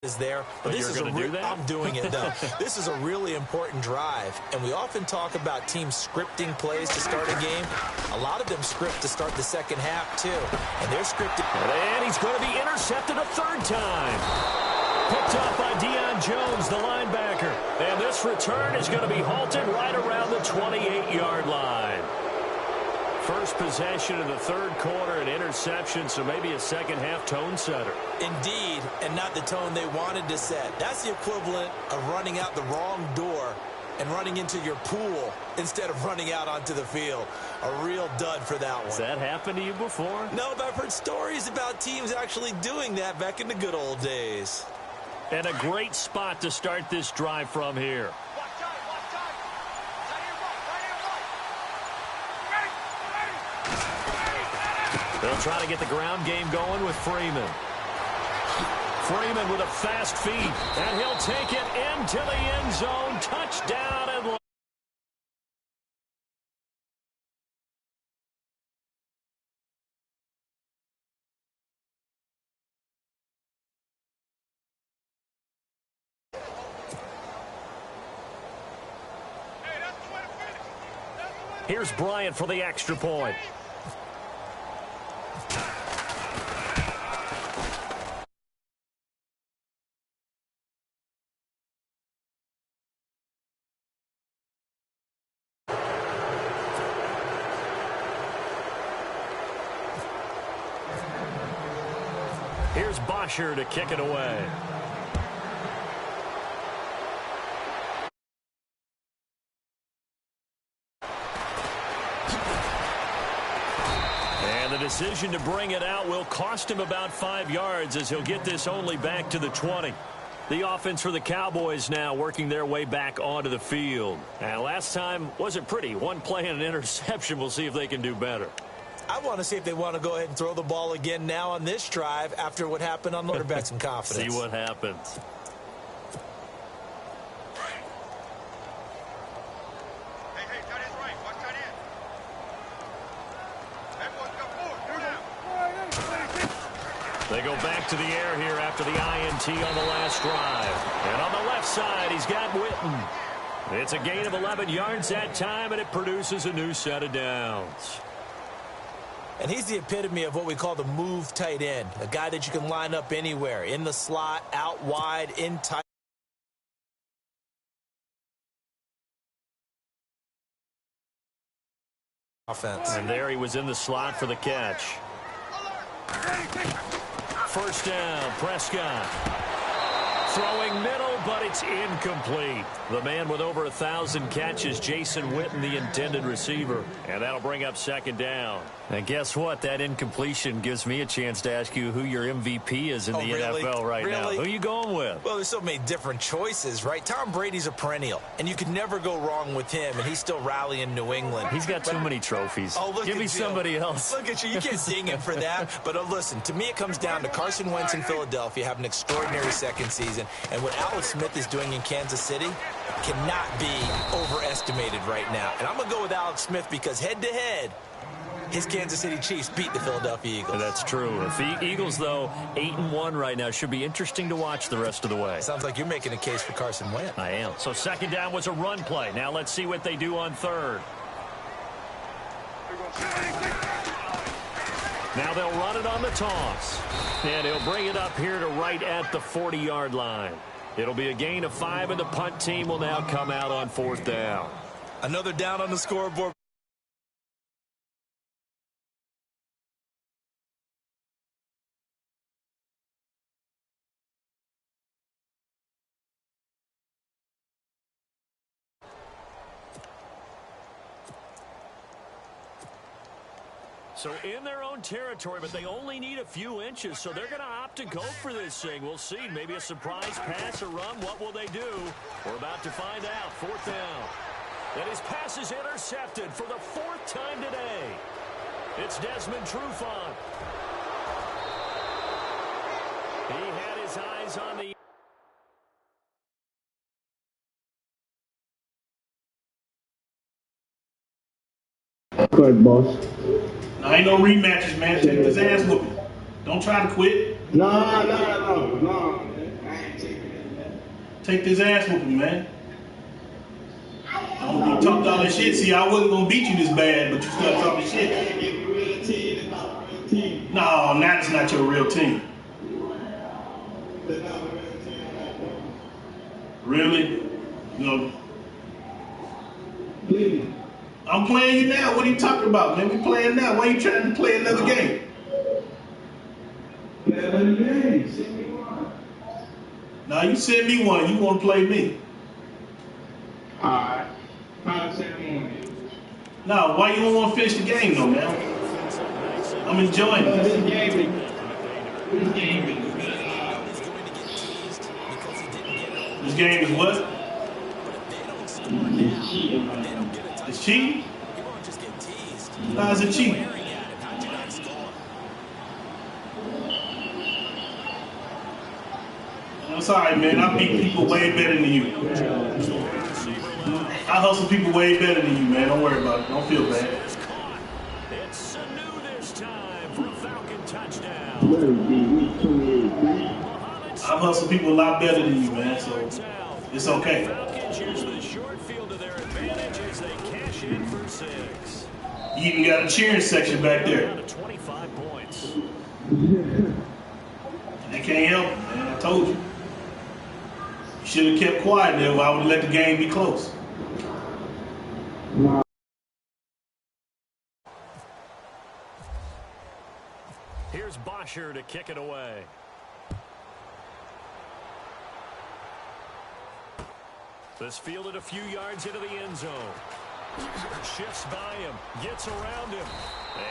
is there, but this is I'm doing it though. This is a really important drive, and we often talk about teams scripting plays to start a game. A lot of them script to start the second half too, and they're scripted. And he's going to be intercepted a third time. Picked off by Deion Jones, the linebacker, and this return is going to be halted right around the 28-yard line. First possession of the third quarter, an interception, so maybe a second-half tone setter. Indeed, and not the tone they wanted to set. That's the equivalent of running out the wrong door and running into your pool instead of running out onto the field. A real dud for that one. Has that happened to you before? No, but I've heard stories about teams actually doing that back in the good old days. And a great spot to start this drive from here. They'll try to get the ground game going with Freeman. Freeman with a fast feet, and he'll take it into the end zone. Touchdown and here's Bryant for the extra point. Here's Bosher to kick it away. And the decision to bring it out will cost him about 5 yards as he'll get this only back to the 20. The offense for the Cowboys now working their way back onto the field. And last time wasn't pretty. One play and an interception. We'll see if they can do better. I want to see if they want to go ahead and throw the ball again now on this drive after what happened on quarterbacks and confidence. See what happens. Hey, tight end's right. Watch tight end. They go back to the air here after the INT on the last drive. And on the left side, he's got Witten. It's a gain of 11 yards that time, and it produces a new set of downs. And he's the epitome of what we call the move tight end, a guy that you can line up anywhere, in the slot, out wide, in tight. Offense. And there he was in the slot for the catch. First down, Prescott. Throwing middle, but it's incomplete. The man with over 1,000 catches, Jason Witten, the intended receiver. And that'll bring up second down. And guess what? That incompletion gives me a chance to ask you who your MVP is in the NFL right now. Who are you going with? Well, there's so many different choices, right? Tom Brady's a perennial, and you could never go wrong with him, and he's still rallying New England. He's got too many trophies. Give me somebody else. Look at you. You can't ding him for that. But listen, to me it comes down to Carson Wentz in Philadelphia having an extraordinary second season, and what Alex Smith is doing in Kansas City cannot be overestimated right now. And I'm going to go with Alex Smith because head-to-head, his Kansas City Chiefs beat the Philadelphia Eagles. That's true. If the Eagles, though, 8-1 right now, should be interesting to watch the rest of the way. Sounds like you're making a case for Carson Wentz. I am. So second down was a run play. Now let's see what they do on third. Now they'll run it on the toss. And he'll bring it up here to right at the 40-yard line. It'll be a gain of 5, and the punt team will now come out on fourth down. Another down on the scoreboard. So in their own territory, but they only need a few inches, so they're going to opt to go for this thing. We'll see. Maybe a surprise pass or run. What will they do? We're about to find out. Fourth down. And his pass is intercepted for the 4th time today. It's Desmond Trufant. He had his eyes on the... Good, boss. No, ain't no rematches, man. Check his ass whooping. Don't try to quit. No. Take this ass whooping, man. I'm gonna be talking all that shit. See, I wasn't gonna beat you this bad, but you started talking shit. No, that's not your real team. Really? No. I'm playing you now. What are you talking about, man? We playing now. Why are you trying to play another game? Now you send me one. You want to play me? Alright. No, why you don't want to finish the game though, man? I'm enjoying it. This game is what? It's cheating? How's it cheating? It's alright, man. I beat people way better than you. I hustle people way better than you, man. Don't worry about it. Don't feel bad. It's Sanu this time for a Falcon touchdown. I hustle people a lot better than you, man, so it's okay. Falcons use the short field to their advantage as they cash in for 6. You even got a cheering section back there. 25 points. They can't help it, man. I told you. You should have kept quiet there, or I would have let the game be close. Here's Bosher to kick it away. This fielded a few yards into the end zone. Shifts by him, gets around him,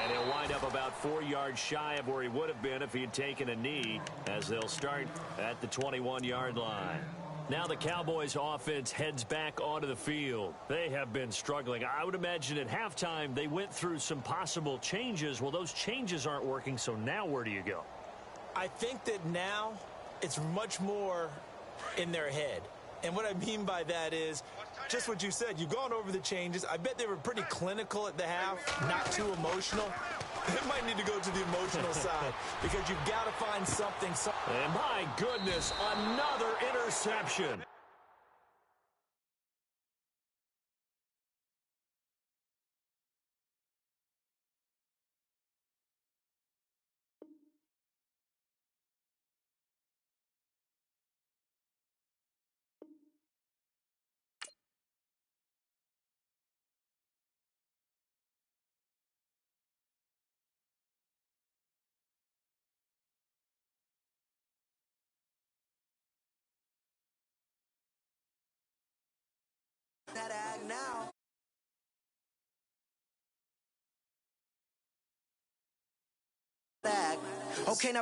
and he'll wind up about 4 yards shy of where he would have been if he had taken a knee, as they'll start at the 21-yard line. Now the Cowboys offense heads back onto the field. They have been struggling. I would imagine at halftime they went through some possible changes. Well, those changes aren't working, so now where do you go? I think that now it's much more in their head. And what I mean by that is just what you said. You've gone over the changes. I bet they were pretty clinical at the half, not too emotional. They might need to go to the emotional side because you've got to find something. And my goodness, another interception. That ag now. Okay, now.